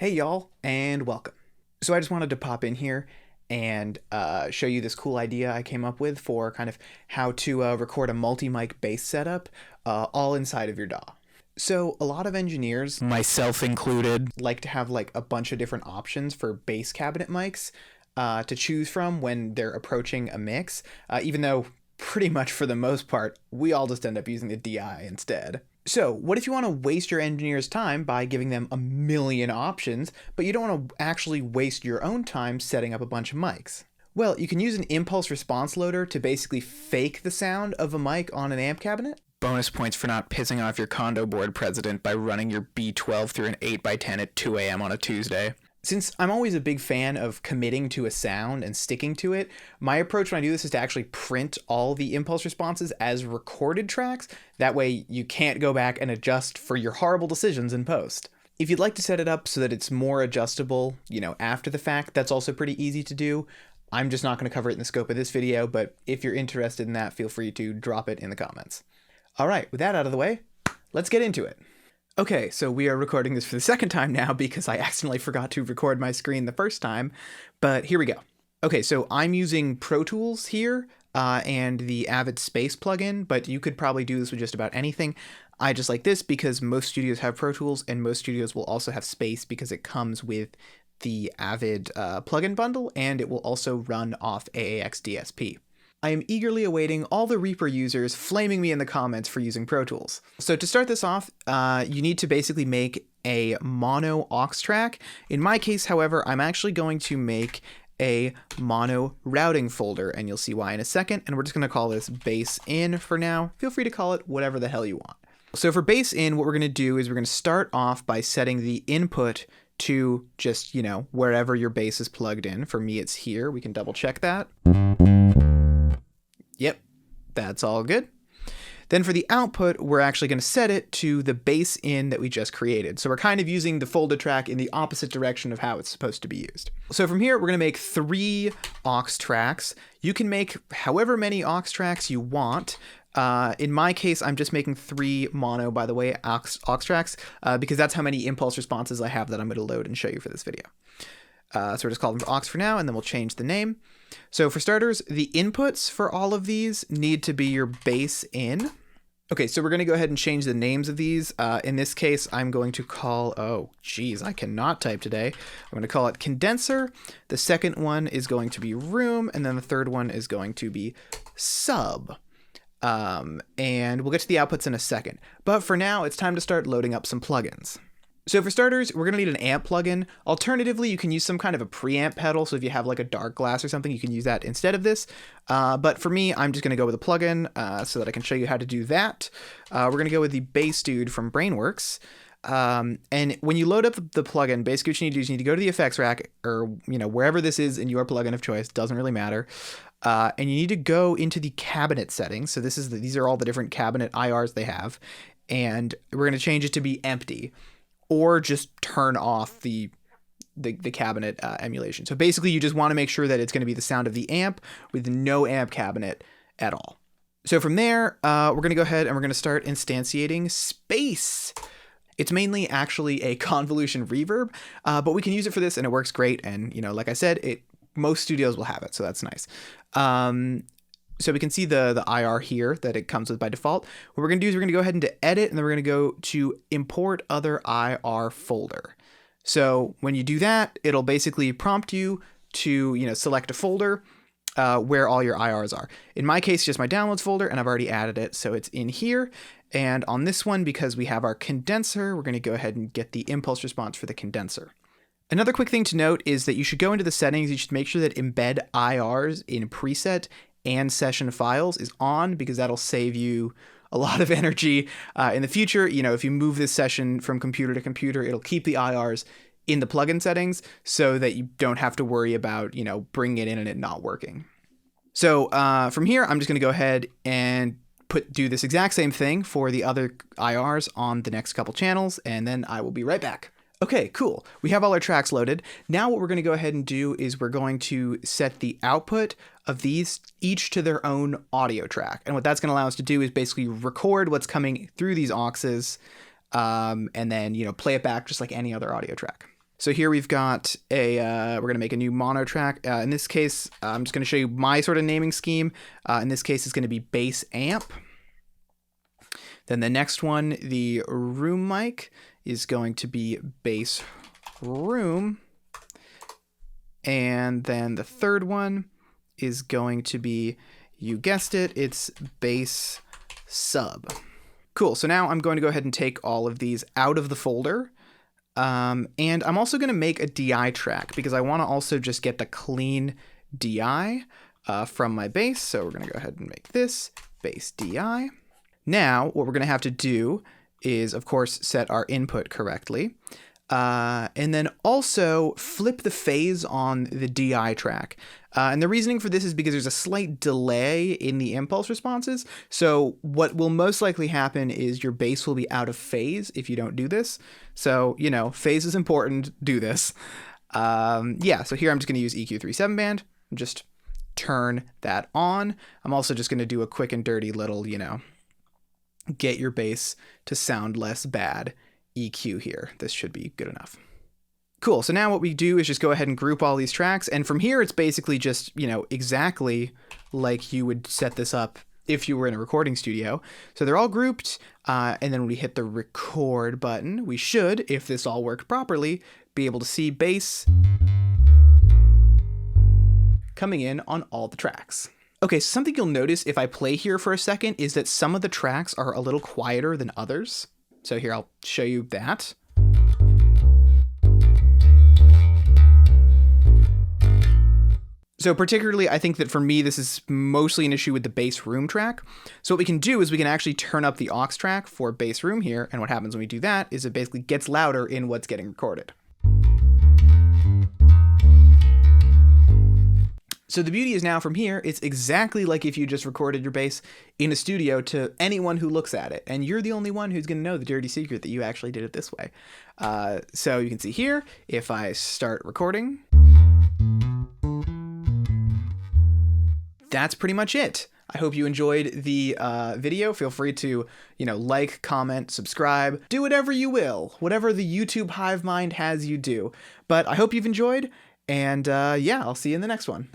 Hey y'all, and welcome. So I just wanted to pop in here and show you this cool idea I came up with for kind of how to record a multi-mic bass setup all inside of your DAW. So a lot of engineers, myself included, like to have like a bunch of different options for bass cabinet mics to choose from when they're approaching a mix, even though pretty much for the most part, we all just end up using the DI instead. So what if you want to waste your engineers' time by giving them a million options, but you don't want to actually waste your own time setting up a bunch of mics? Well, you can use an impulse response loader to basically fake the sound of a mic on an amp cabinet. Bonus points for not pissing off your condo board president by running your B12 through an 8x10 at 2 a.m. on a Tuesday. Since I'm always a big fan of committing to a sound and sticking to it, my approach when I do this is to actually print all the impulse responses as recorded tracks. That way you can't go back and adjust for your horrible decisions in post. If you'd like to set it up so that it's more adjustable, after the fact, that's also pretty easy to do. I'm just not going to cover it in the scope of this video, but if you're interested in that, feel free to drop it in the comments. All right, with that out of the way, let's get into it. Okay, so we are recording this for the second time now because I accidentally forgot to record my screen the first time, but here we go. Okay, so I'm using Pro Tools here and the AVID Space plugin, but you could probably do this with just about anything. I just like this because most studios have Pro Tools and most studios will also have Space because it comes with the AVID plugin bundle and it will also run off AAX DSP. I am eagerly awaiting all the Reaper users flaming me in the comments for using Pro Tools. So to start this off, you need to basically make a mono aux track. In my case, however, I'm actually going to make a mono routing folder, and you'll see why in a second. And we're just going to call this bass in for now. Feel free to call it whatever the hell you want. So for bass in, what we're going to do is we're going to start off by setting the input to just, wherever your bass is plugged in. For me, it's here. We can double check that. Yep, that's all good. Then for the output, we're actually going to set it to the bass in that we just created. So we're kind of using the folder track in the opposite direction of how it's supposed to be used. So from here, we're going to make 3 aux tracks. You can make however many aux tracks you want. In my case, I'm just making 3 mono, by the way, aux tracks, because that's how many impulse responses I have that I'm going to load and show you for this video. So we're just calling them aux for now, and then we'll change the name. So for starters, the inputs for all of these need to be your bass in. Okay, so we're going to go ahead and change the names of these. In this case, I'm going to call, I cannot type today. I'm going to call it condenser. The second one is going to be room, and then the third one is going to be sub. And we'll get to the outputs in a second. But for now, it's time to start loading up some plugins. So for starters, we're going to need an amp plugin. Alternatively, you can use some kind of a preamp pedal. So if you have like a dark glass or something, you can use that instead of this. But for me, I'm just going to go with a plugin so that I can show you how to do that. We're going to go with the Bass Dude from Brainworks. And when you load up the plugin, basically what you need to do is you need to go to the effects rack or, wherever this is in your plugin of choice, doesn't really matter. And you need to go into the cabinet settings. So these are all the different cabinet IRs they have. And we're going to change it to be empty. Or just turn off the cabinet emulation. So basically, you just want to make sure that it's going to be the sound of the amp with no amp cabinet at all. So from there, we're going to go ahead and we're going to start instantiating Space. It's mainly actually a convolution reverb, but we can use it for this and it works great. And, like I said, most studios will have it, so that's nice. So we can see the IR here that it comes with by default. What we're going to do is we're going to go ahead and to edit, and then we're going to go to import other IR folder. So when you do that, it'll basically prompt you to, select a folder where all your IRs are. In my case, just my downloads folder, and I've already added it. So it's in here. And on this one, because we have our condenser, we're going to go ahead and get the impulse response for the condenser. Another quick thing to note is that you should go into the settings. You should make sure that embed IRs in preset and session files is on, because that'll save you a lot of energy in the future. If you move this session from computer to computer, it'll keep the IRs in the plugin settings so that you don't have to worry about, bringing it in and it not working. So from here, I'm just going to go ahead and do this exact same thing for the other IRs on the next couple channels, and then I will be right back. Okay, cool. We have all our tracks loaded. Now what we're going to go ahead and do is we're going to set the output of these each to their own audio track. And what that's going to allow us to do is basically record what's coming through these auxes and then, play it back just like any other audio track. So here we've got we're going to make a new mono track. In this case, I'm just going to show you my sort of naming scheme. In this case, it's going to be bass amp. Then the next one, the room mic, is going to be bass room. And then the third one is going to be, you guessed it, it's bass sub. Cool, so now I'm going to go ahead and take all of these out of the folder. And I'm also going to make a DI track because I want to also just get the clean DI from my bass. So we're going to go ahead and make this bass DI. Now, what we're going to have to do is, of course, set our input correctly. And then also flip the phase on the DI track. And the reasoning for this is because there's a slight delay in the impulse responses. So what will most likely happen is your bass will be out of phase if you don't do this. So, you know, phase is important, do this. Yeah, so here I'm just going to use EQ 3/7 band and just turn that on. I'm also just going to do a quick and dirty little, you know, get your bass to sound less bad EQ here. This should be good enough. Cool, so now what we do is just go ahead and group all these tracks, and from here it's basically just, you know, exactly like you would set this up if you were in a recording studio. So they're all grouped, and then when we hit the record button, we should, if this all worked properly, be able to see bass coming in on all the tracks. Okay, so something you'll notice if I play here for a second is that some of the tracks are a little quieter than others. So here, I'll show you that. So particularly, I think that for me, this is mostly an issue with the bass room track. So what we can do is we can actually turn up the aux track for bass room here. And what happens when we do that is it basically gets louder in what's getting recorded. So the beauty is now from here, it's exactly like if you just recorded your bass in a studio to anyone who looks at it. And you're the only one who's going to know the dirty secret that you actually did it this way. So you can see here, if I start recording, that's pretty much it. I hope you enjoyed the video. Feel free to, you know, like, comment, subscribe, do whatever you will, whatever the YouTube hive mind has you do. But I hope you've enjoyed, and yeah, I'll see you in the next one.